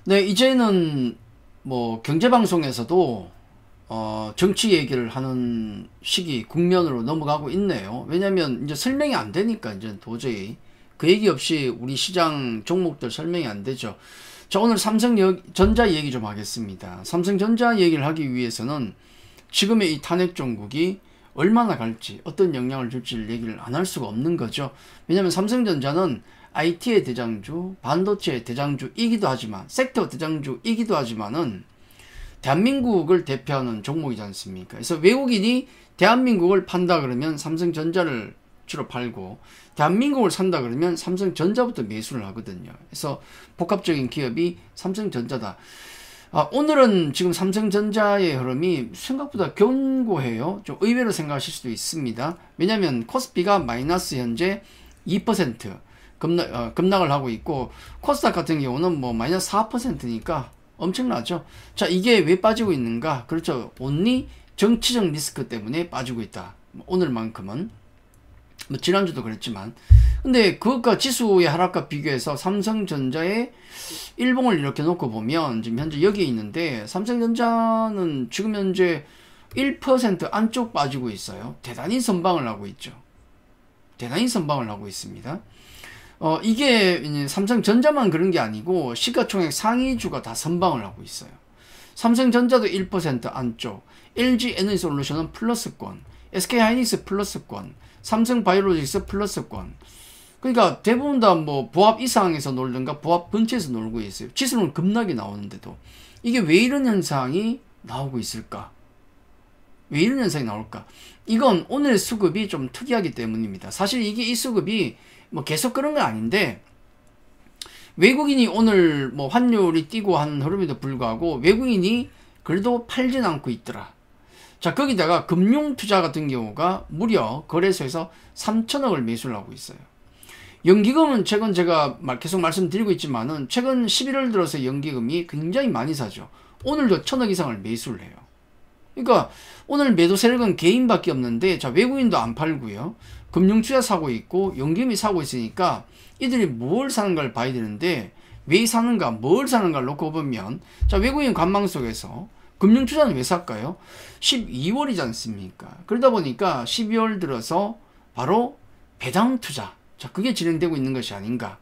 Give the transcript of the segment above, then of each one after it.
네, 이제는 뭐 경제방송에서도 정치 얘기를 하는 시기 국면으로 넘어가고 있네요. 왜냐면 이제 설명이 안 되니까 이제 도저히 그 얘기 없이 우리 시장 종목들 설명이 안 되죠. 자, 오늘 삼성전자 얘기 좀 하겠습니다. 삼성전자 얘기를 하기 위해서는 지금의 이 탄핵 정국이 얼마나 갈지, 어떤 영향을 줄지를 얘기를 안 할 수가 없는 거죠. 왜냐면 삼성전자는 IT의 대장주, 반도체의 대장주이기도 하지만, 섹터 대장주이기도 하지만은 대한민국을 대표하는 종목이지 않습니까? 그래서 외국인이 대한민국을 판다 그러면 삼성전자를 주로 팔고, 대한민국을 산다 그러면 삼성전자부터 매수를 하거든요. 그래서 복합적인 기업이 삼성전자다. 오늘은 지금 삼성전자의 흐름이 생각보다 견고해요. 좀 의외로 생각하실 수도 있습니다. 왜냐하면 코스피가 마이너스 현재 2% 급락을 하고 있고, 코스닥 같은 경우는 뭐 마이너스 4%니까 엄청나죠. 자, 이게 왜 빠지고 있는가? 그렇죠. 온리 정치적 리스크 때문에 빠지고 있다. 오늘만큼은. 뭐 지난주도 그랬지만. 근데 그것과 지수의 하락과 비교해서 삼성전자의 일봉을 이렇게 놓고 보면 지금 현재 여기에 있는데, 삼성전자는 지금 현재 1% 안쪽 빠지고 있어요. 대단히 선방을 하고 있죠. 대단히 선방을 하고 있습니다. 이게 삼성전자만 그런 게 아니고 시가총액 상위주가 다 선방을 하고 있어요. 삼성전자도 1% 안쪽, LG에너지솔루션은 플러스권, SK하이닉스 플러스권, 삼성바이오로직스 플러스권. 그러니까 대부분 다 뭐 보합 이상에서 놀든가 보합 근처에서 놀고 있어요. 지수는 급락이 나오는데도. 이게 왜 이런 현상이 나오고 있을까? 왜 이런 현상이 나올까? 이건 오늘 수급이 좀 특이하기 때문입니다. 사실 이 수급이 뭐 계속 그런 건 아닌데, 외국인이 오늘 뭐 환율이 뛰고 한 흐름에도 불구하고 외국인이 그래도 팔진 않고 있더라. 자, 거기다가 금융투자 같은 경우가 무려 거래소에서 3천억을 매수를 하고 있어요. 연기금은 최근 제가 계속 말씀드리고 있지만은 최근 11월 들어서 연기금이 굉장히 많이 사죠. 오늘도 1,000억 이상을 매수를 해요. 그러니까 오늘 매도 세력은 개인밖에 없는데, 자, 외국인도 안 팔고요. 금융투자 사고 있고 연기금이 사고 있으니까 이들이 뭘 사는 걸 봐야 되는데, 왜 사는가, 뭘 사는가를 놓고 보면, 자, 외국인 관망 속에서 금융투자는 왜 살까요? 12월이지 않습니까? 그러다 보니까 12월 들어서 바로 배당투자, 자, 그게 진행되고 있는 것이 아닌가.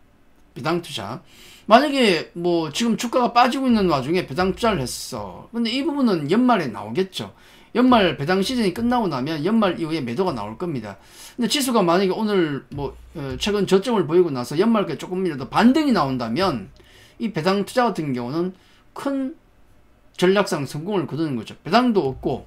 배당투자. 만약에 뭐 지금 주가가 빠지고 있는 와중에 배당투자를 했어. 근데 이 부분은 연말에 나오겠죠. 연말 배당 시즌이 끝나고 나면 연말 이후에 매도가 나올 겁니다. 근데 지수가 만약에 오늘 뭐 최근 저점을 보이고 나서 연말까지 조금이라도 반등이 나온다면 이 배당 투자 같은 경우는 큰 전략상 성공을 거두는 거죠. 배당도 없고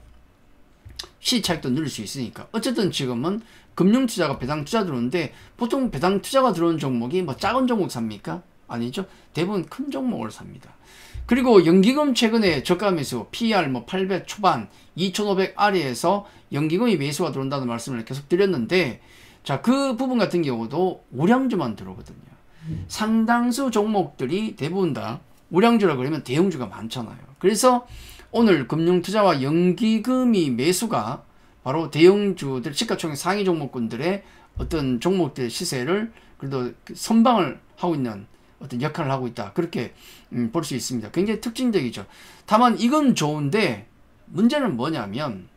시차익도 늘릴 수 있으니까. 어쨌든 지금은 금융투자가 배당 투자 들어오는데, 보통 배당 투자가 들어오는 종목이 뭐 작은 종목 삽니까? 아니죠. 대부분 큰 종목을 삽니다. 그리고 연기금 최근에 저가 매수, PER 뭐 800 초반, 2500 아래에서 연기금이 매수가 들어온다는 말씀을 계속 드렸는데, 자, 그 부분 같은 경우도 우량주만 들어오거든요. 상당수 종목들이 대부분 다 우량주라 그러면 대형주가 많잖아요. 그래서 오늘 금융투자와 연기금이 매수가 바로 대형주들, 시가총액 상위 종목군들의 어떤 종목들의 시세를 그래도 선방을 하고 있는 어떤 역할을 하고 있다. 그렇게 볼 수 있습니다. 굉장히 특징적이죠. 다만 이건 좋은데 문제는 뭐냐면,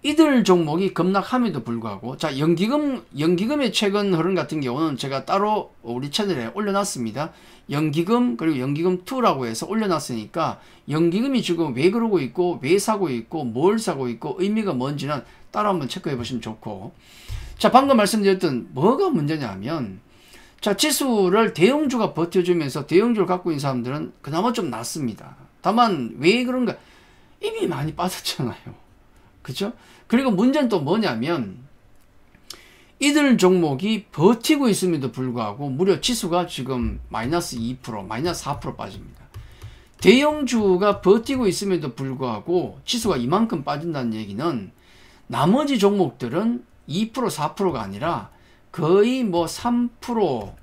이들 종목이 급락함에도 불구하고, 자, 연기금의 최근 흐름 같은 경우는 제가 따로 우리 채널에 올려놨습니다. 연기금, 그리고 연기금2라고 해서 올려놨으니까, 연기금이 지금 왜 그러고 있고, 왜 사고 있고, 뭘 사고 있고, 의미가 뭔지는 따로 한번 체크해 보시면 좋고. 자, 방금 말씀드렸던 뭐가 문제냐면, 자, 지수를 대형주가 버텨주면서 대형주를 갖고 있는 사람들은 그나마 좀 낫습니다. 다만 왜 그런가? 이미 많이 빠졌잖아요. 그죠? 그리고 문제는 또 뭐냐면, 이들 종목이 버티고 있음에도 불구하고 무려 지수가 지금 마이너스 2%, 마이너스 4% 빠집니다. 대형주가 버티고 있음에도 불구하고 지수가 이만큼 빠진다는 얘기는 나머지 종목들은 2%, 4%가 아니라 거의 뭐 3%,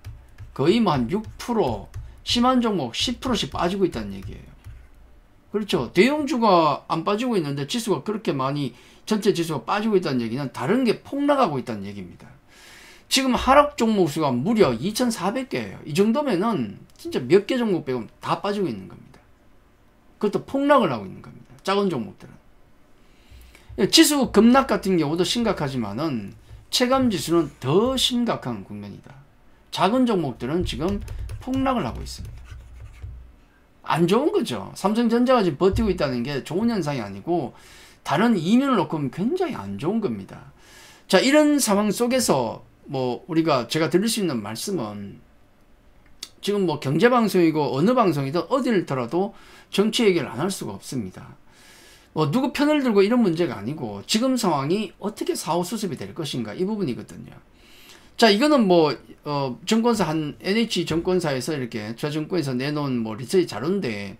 거의 뭐 한 6%, 심한 종목 10%씩 빠지고 있다는 얘기예요. 그렇죠. 대형주가 안 빠지고 있는데 지수가 그렇게 많이, 전체 지수가 빠지고 있다는 얘기는 다른 게 폭락하고 있다는 얘기입니다. 지금 하락 종목 수가 무려 2,400개예요. 이 정도면은 진짜 몇 개 종목 빼고 다 빠지고 있는 겁니다. 그것도 폭락을 하고 있는 겁니다. 작은 종목들은. 지수 급락 같은 경우도 심각하지만은 체감지수는 더 심각한 국면이다. 작은 종목들은 지금 폭락을 하고 있습니다. 안 좋은 거죠. 삼성전자가 지금 버티고 있다는 게 좋은 현상이 아니고 다른 이면을 놓고 보면 굉장히 안 좋은 겁니다. 자, 이런 상황 속에서 뭐 우리가 제가 드릴 수 있는 말씀은 지금 뭐 경제방송이고 어느 방송이든 어디를 들어도 정치 얘기를 안 할 수가 없습니다. 뭐 누구 편을 들고 이런 문제가 아니고 지금 상황이 어떻게 사후 수습이 될 것인가 이 부분이거든요. 자, 이거는 뭐 증권사 한 NH 증권사에서 이렇게 저증권에서 내놓은 뭐 리서치 자료인데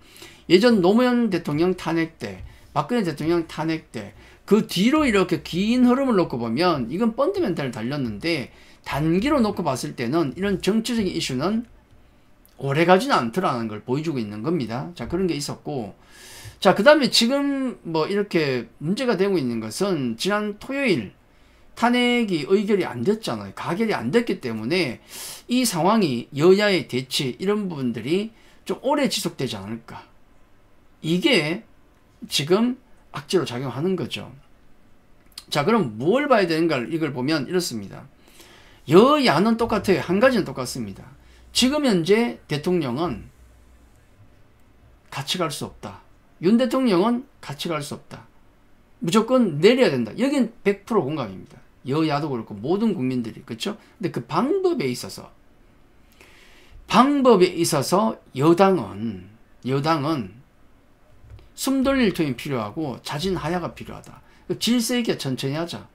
예전 노무현 대통령 탄핵 때, 박근혜 대통령 탄핵 때 그 뒤로 이렇게 긴 흐름을 놓고 보면 이건 펀더멘탈을 달렸는데 단기로 놓고 봤을 때는 이런 정치적인 이슈는 오래 가지는 않더라는 걸 보여주고 있는 겁니다. 자, 그런 게 있었고, 자, 그 다음에 지금 뭐 이렇게 문제가 되고 있는 것은 지난 토요일 탄핵이 의결이 안 됐잖아요. 가결이 안 됐기 때문에 이 상황이 여야의 대치 이런 부분들이 좀 오래 지속되지 않을까. 이게 지금 악재로 작용하는 거죠. 자, 그럼 뭘 봐야 되는가 이걸 보면 이렇습니다. 여야는 똑같아요. 한 가지는 똑같습니다. 지금 현재 대통령은 같이 갈 수 없다. 윤 대통령은 같이 갈 수 없다. 무조건 내려야 된다. 여긴 100% 공감입니다. 여야도 그렇고 모든 국민들이. 그렇죠? 근데 그 방법에 있어서 여당은 숨 돌릴 틈이 필요하고 자진하야가 필요하다. 질서 있게 천천히 하자.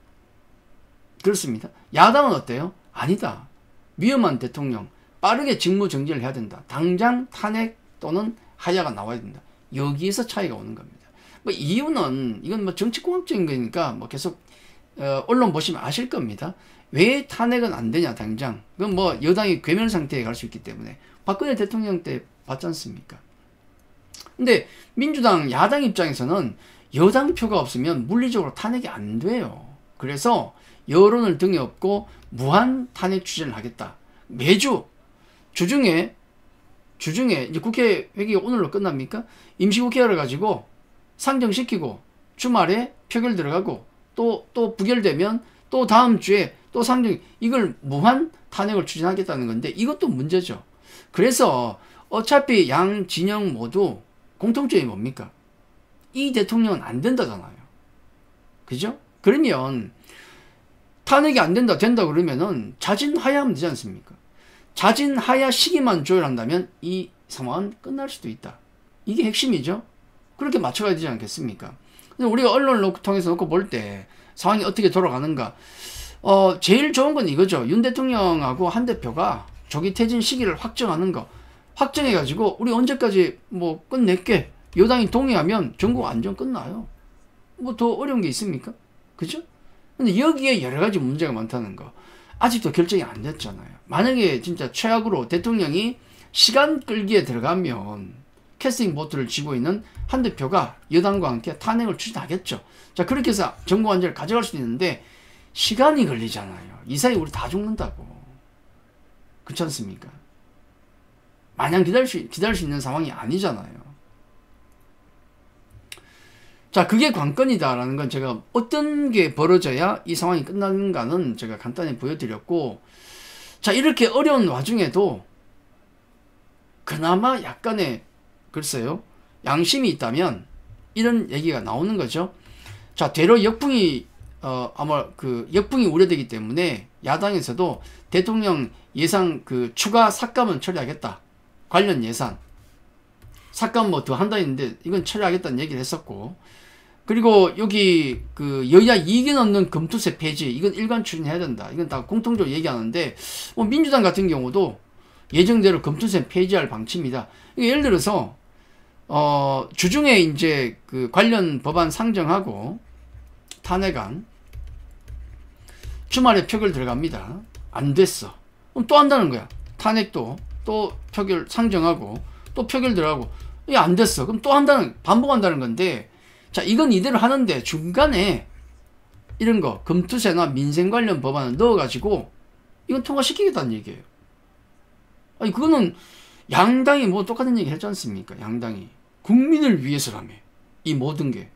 그렇습니다. 야당은 어때요? 아니다. 위험한 대통령 빠르게 직무 정지를 해야 된다. 당장 탄핵 또는 하야가 나와야 된다. 여기에서 차이가 오는 겁니다. 뭐 이유는 이건 뭐 정치공학적인 거니까 뭐 계속 언론 보시면 아실 겁니다. 왜 탄핵은 안 되냐 당장. 그건 뭐 여당이 괴멸 상태에 갈 수 있기 때문에. 박근혜 대통령 때 봤지 않습니까? 근데 민주당 야당 입장에서는 여당 표가 없으면 물리적으로 탄핵이 안 돼요. 그래서 여론을 등에 업고 무한 탄핵 추진을 하겠다. 매주 주중에 이제 국회 회기가 오늘로 끝납니까? 임시국회를 가지고 상정시키고 주말에 표결 들어가고 또 부결되면 또 다음 주에 또 상정, 이걸 무한 탄핵을 추진하겠다는 건데 이것도 문제죠. 그래서 어차피 양 진영 모두 공통점이 뭡니까? 이 대통령은 안 된다잖아요. 그죠? 그러면 탄핵이 안 된다 그러면은 자진하야하면 되지 않습니까? 자진하야 시기만 조율한다면 이 상황은 끝날 수도 있다. 이게 핵심이죠. 그렇게 맞춰가야 되지 않겠습니까? 근데 우리가 언론을 통해서 놓고 볼 때 상황이 어떻게 돌아가는가, 제일 좋은 건 이거죠. 윤 대통령하고 한 대표가 조기 퇴진 시기를 확정하는 거. 확정해가지고 우리 언제까지 뭐 끝낼게. 여당이 동의하면 전국 안전 끝나요. 뭐 더 어려운 게 있습니까? 그죠? 근데 여기에 여러 가지 문제가 많다는 거. 아직도 결정이 안 됐잖아요. 만약에 진짜 최악으로 대통령이 시간 끌기에 들어가면 캐스팅 보트를 쥐고 있는 한 대표가 여당과 함께 탄핵을 추진하겠죠. 자, 그렇게 해서 전국 안전을 가져갈 수도 있는데 시간이 걸리잖아요. 이 사이 우리 다 죽는다고. 그렇지 않습니까? 마냥 기다릴 수 있는 상황이 아니잖아요. 자, 그게 관건이다라는 건 제가 어떤 게 벌어져야 이 상황이 끝나는가는 제가 간단히 보여드렸고, 자, 이렇게 어려운 와중에도 그나마 약간의, 글쎄요, 양심이 있다면 이런 얘기가 나오는 거죠. 자, 되려 역풍이 아마 그 역풍이 우려되기 때문에 야당에서도 대통령 예산 그 추가 삭감은 처리하겠다. 관련 예산 삭감 뭐 더 한다 했는데 이건 처리하겠다는 얘기를 했었고, 그리고 여기 그 여야 이익이 없는 금투세 폐지 이건 일관 추진해야 된다. 이건 다 공통적으로 얘기하는데 뭐 민주당 같은 경우도 예정대로 금투세 폐지할 방침이다. 예를 들어서 주중에 이제 그 관련 법안 상정하고 탄핵안 주말에 표결 들어갑니다. 안 됐어. 그럼 또 한다는 거야. 탄핵도 또 표결 상정하고 또 표결 들어가고 이게 안 됐어. 그럼 또 한다는, 반복한다는 건데, 자, 이건 이대로 하는데 중간에 이런 거 금투세나 민생 관련 법안을 넣어가지고 이건 통과시키겠다는 얘기예요. 아니, 그거는 양당이 뭐 똑같은 얘기 했지 않습니까? 양당이 국민을 위해서라며. 이 모든 게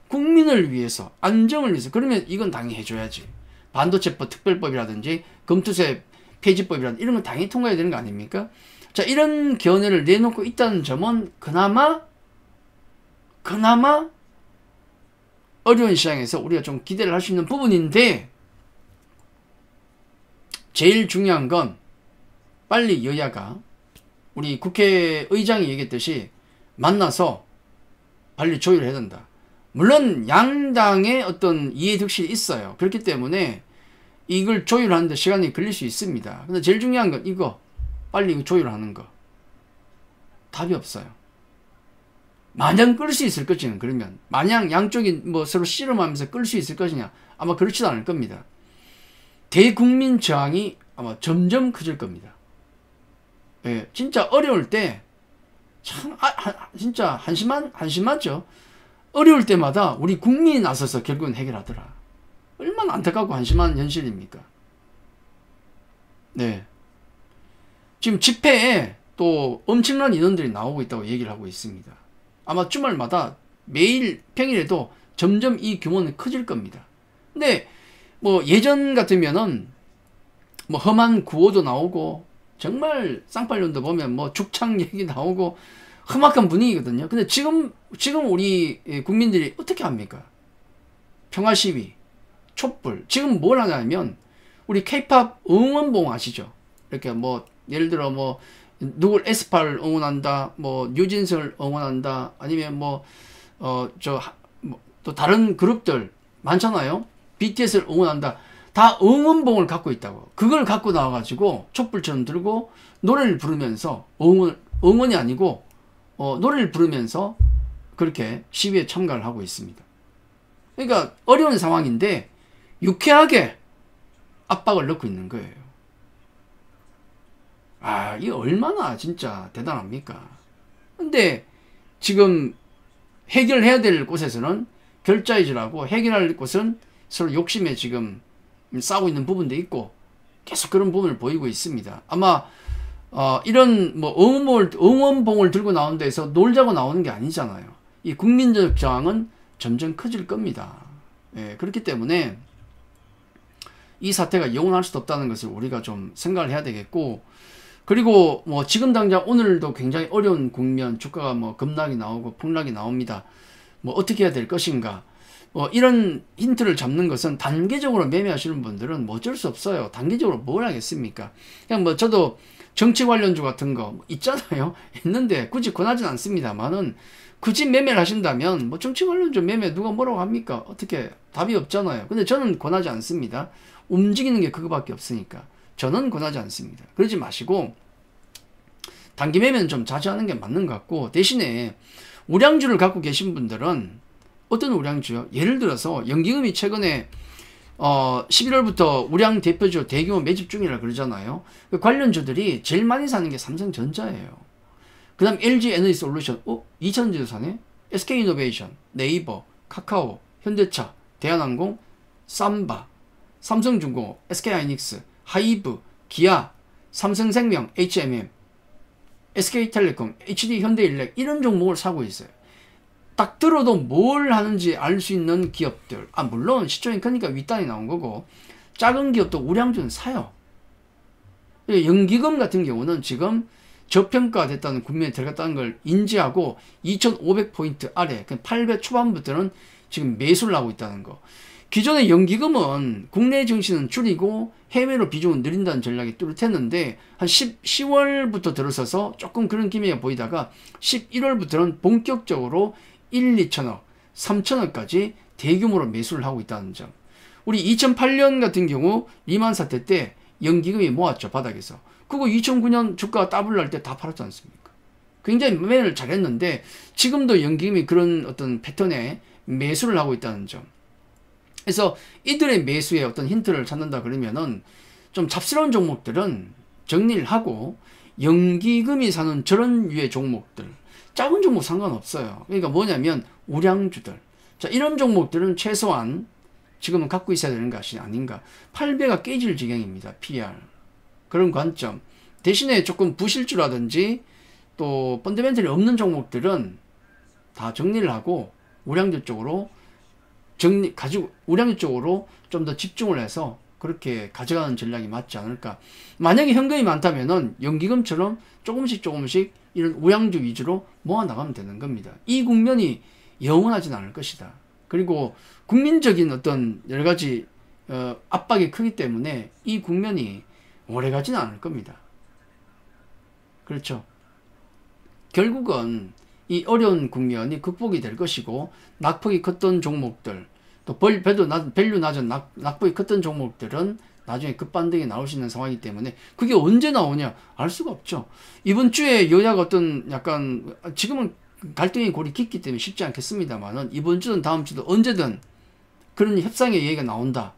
국민을 위해서, 안정을 위해서. 그러면 이건 당연히 해줘야지. 반도체법 특별법이라든지 금투세 폐지법이라든지 이런 건 당연히 통과해야 되는 거 아닙니까? 자, 이런 견해를 내놓고 있다는 점은 그나마 어려운 시장에서 우리가 좀 기대를 할 수 있는 부분인데, 제일 중요한 건 빨리 여야가, 우리 국회의장이 얘기했듯이 만나서 빨리 조율해야 된다. 물론 양당의 어떤 이해득실이 있어요. 그렇기 때문에 이걸 조율하는데 시간이 걸릴 수 있습니다. 근데 제일 중요한 건 이거, 빨리 이거 조율하는 거. 답이 없어요. 마냥 끌 수 있을 것이냐, 그러면 마냥 양쪽이 뭐 서로 씨름하면서 끌 수 있을 것이냐, 아마 그렇지도 않을 겁니다. 대국민 저항이 아마 점점 커질 겁니다. 예, 진짜 어려울 때 참 진짜 한심하죠. 어려울 때마다 우리 국민이 나서서 결국은 해결하더라. 얼마나 안타깝고 한심한 현실입니까? 네. 지금 집회에 또 엄청난 인원들이 나오고 있다고 얘기를 하고 있습니다. 아마 주말마다 매일 평일에도 점점 이 규모는 커질 겁니다. 근데 뭐 예전 같으면은 뭐 험한 구호도 나오고 정말 쌍팔년도 보면 뭐 죽창 얘기 나오고 험악한 분위기거든요. 근데 지금 우리 국민들이 어떻게 합니까? 평화 시위, 촛불. 지금 뭘 하냐면 우리 K-팝 응원봉 아시죠? 이렇게 뭐 예를 들어 뭐 누굴 에스파를 응원한다, 뭐 뉴진스를 응원한다, 아니면 뭐 또 다른 그룹들 많잖아요. BTS를 응원한다. 다 응원봉을 갖고 있다고. 그걸 갖고 나와가지고 촛불처럼 들고 노래를 부르면서 응원이 아니고 노래를 부르면서 그렇게 시위에 참가를 하고 있습니다. 그러니까 어려운 상황인데 유쾌하게 압박을 넣고 있는 거예요. 아, 이게 얼마나 진짜 대단합니까? 근데 지금 해결해야 될 곳에서는 결자이질하고, 해결할 곳은 서로 욕심에 지금 싸우고 있는 부분도 있고 계속 그런 부분을 보이고 있습니다. 아마 이런 뭐 응원봉을 들고 나온 데서 놀자고 나오는 게 아니잖아요. 이 국민적 저항은 점점 커질 겁니다. 예, 그렇기 때문에 이 사태가 영원할 수도 없다는 것을 우리가 좀 생각을 해야 되겠고, 그리고 뭐 지금 당장 오늘도 굉장히 어려운 국면, 주가가 뭐 급락이 나오고 폭락이 나옵니다. 뭐 어떻게 해야 될 것인가, 이런 힌트를 잡는 것은 단계적으로 매매하시는 분들은 뭐 어쩔 수 없어요. 단계적으로 뭘 하겠습니까? 그냥 뭐 저도 정치 관련주 같은 거 있잖아요. 있는데 굳이 권하진 않습니다만은, 굳이 매매를 하신다면 뭐 정치 관련주 매매 누가 뭐라고 합니까? 어떻게, 답이 없잖아요. 근데 저는 권하지 않습니다. 움직이는 게 그거밖에 없으니까 저는 권하지 않습니다. 그러지 마시고 단기 매매는 좀 자제하는 게 맞는 것 같고, 대신에 우량주를 갖고 계신 분들은, 어떤 우량주요? 예를 들어서 연기금이 최근에 11월부터 우량 대표주 대규모 매집 중이라 그러잖아요. 그 관련주들이 제일 많이 사는 게 삼성전자예요. 그 다음 LG 에너지 솔루션, 2,000주도 사네? SK이노베이션, 네이버, 카카오, 현대차, 대한항공, 삼바, 삼성중공업, SK하이닉스, 하이브, 기아, 삼성생명, HMM, SK텔레콤, HD현대일렉, 이런 종목을 사고 있어요. 딱 들어도 뭘 하는지 알 수 있는 기업들. 물론 시총이 크니까 윗단이 나온 거고, 작은 기업도 우량주는 사요. 연기금 같은 경우는 지금 저평가됐다는 국면에 들어갔다는 걸 인지하고 2,500포인트 아래, 800 초반부터는 지금 매수를 하고 있다는 거. 기존의 연기금은 국내 증시는 줄이고 해외로 비중을 늘린다는 전략이 뚜렷했는데, 한 10월부터 들어서서 조금 그런 기미가 보이다가 11월부터는 본격적으로 1, 2천억, 3천억까지 대규모로 매수를 하고 있다는 점. 우리 2008년 같은 경우 리만 사태 때 연기금이 모았죠, 바닥에서. 그거 2009년 주가가 더블 날 때 다 팔았지 않습니까? 굉장히 매매를 잘했는데 지금도 연기금이 그런 어떤 패턴에 매수를 하고 있다는 점. 그래서 이들의 매수에 어떤 힌트를 찾는다 그러면은, 좀 잡스러운 종목들은 정리를 하고 연기금이 사는 저런 유의 종목들, 작은 종목 상관없어요. 그러니까 뭐냐면 우량주들, 자, 이런 종목들은 최소한 지금은 갖고 있어야 되는 것이 아닌가. 8배가 깨질 지경입니다. PER. 그런 관점. 대신에 조금 부실주라든지 또 펀더멘털이 없는 종목들은 다 정리를 하고 우량주 쪽으로 우량주 쪽으로 좀 더 집중을 해서 그렇게 가져가는 전략이 맞지 않을까. 만약에 현금이 많다면은 연기금처럼 조금씩 이런 우량주 위주로 모아 나가면 되는 겁니다. 이 국면이 영원하진 않을 것이다. 그리고 국민적인 어떤 여러 가지 압박이 크기 때문에 이 국면이 오래 가지는 않을 겁니다. 그렇죠. 결국은 이 어려운 국면이 극복이 될 것이고, 낙폭이 컸던 종목들, 또 밸류 낮은 낙폭이 컸던 종목들은 나중에 급반등이 나올 수 있는 상황이기 때문에, 그게 언제 나오냐 알 수가 없죠. 이번 주에 여야가 어떤 약간, 지금은 갈등의 골이 깊기 때문에 쉽지 않겠습니다만은, 이번 주든 다음 주든 언제든 그런 협상의 얘기가 나온다.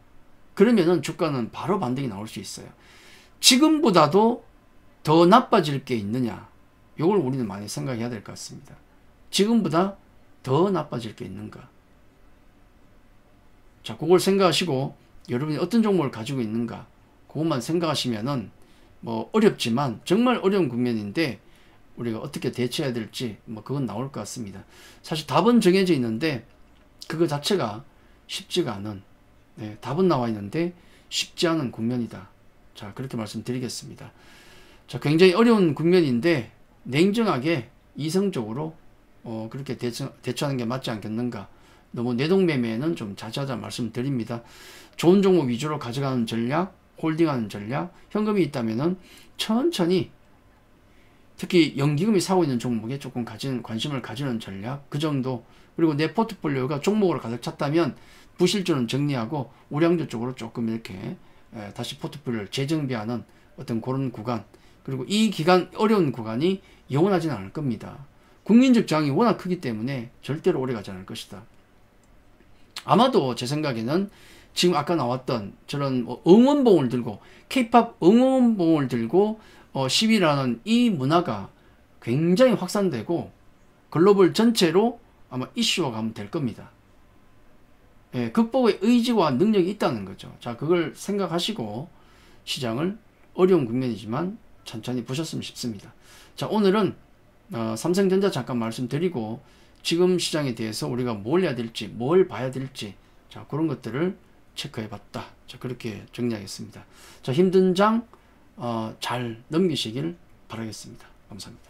그러면은 주가는 바로 반등이 나올 수 있어요. 지금보다도 더 나빠질 게 있느냐, 요걸 우리는 많이 생각해야 될 것 같습니다. 지금보다 더 나빠질 게 있는가. 자, 그걸 생각하시고 여러분이 어떤 종목을 가지고 있는가, 그것만 생각하시면은 뭐 어렵지만 정말 어려운 국면인데 우리가 어떻게 대처해야 될지 뭐 그건 나올 것 같습니다. 사실 답은 정해져 있는데 그거 자체가 쉽지가 않은, 답은 나와 있는데 쉽지 않은 국면이다. 자, 그렇게 말씀드리겠습니다. 자, 굉장히 어려운 국면인데 냉정하게 이성적으로 그렇게 대처하는 게 맞지 않겠는가. 너무 내동매매는 좀 자제하자 말씀드립니다. 좋은 종목 위주로 가져가는 전략, 홀딩하는 전략, 현금이 있다면은 천천히, 특히 연기금이 사고 있는 종목에 조금 관심을 가지는 전략, 그 정도. 그리고 내 포트폴리오가 종목으로 가득 찼다면 부실주는 정리하고 우량주 쪽으로 조금 이렇게 다시 포트폴리오를 재정비하는 어떤 그런 구간. 그리고 이 기간, 어려운 구간이 영원하지는 않을 겁니다. 국민적 저항이 워낙 크기 때문에 절대로 오래가지 않을 것이다. 아마도 제 생각에는 지금 아까 나왔던 저런 응원봉을 들고, K-POP 응원봉을 들고 시위라는 이 문화가 굉장히 확산되고 글로벌 전체로 아마 이슈화가 하면 될 겁니다. 극복의 의지와 능력이 있다는 거죠. 자, 그걸 생각하시고 시장을, 어려운 국면이지만 천천히 보셨으면 싶습니다. 자, 오늘은 삼성전자 잠깐 말씀드리고, 지금 시장에 대해서 우리가 뭘 해야 될지, 뭘 봐야 될지, 자, 그런 것들을 체크해 봤다. 자, 그렇게 정리하겠습니다. 자, 힘든 장 잘 넘기시길 바라겠습니다. 감사합니다.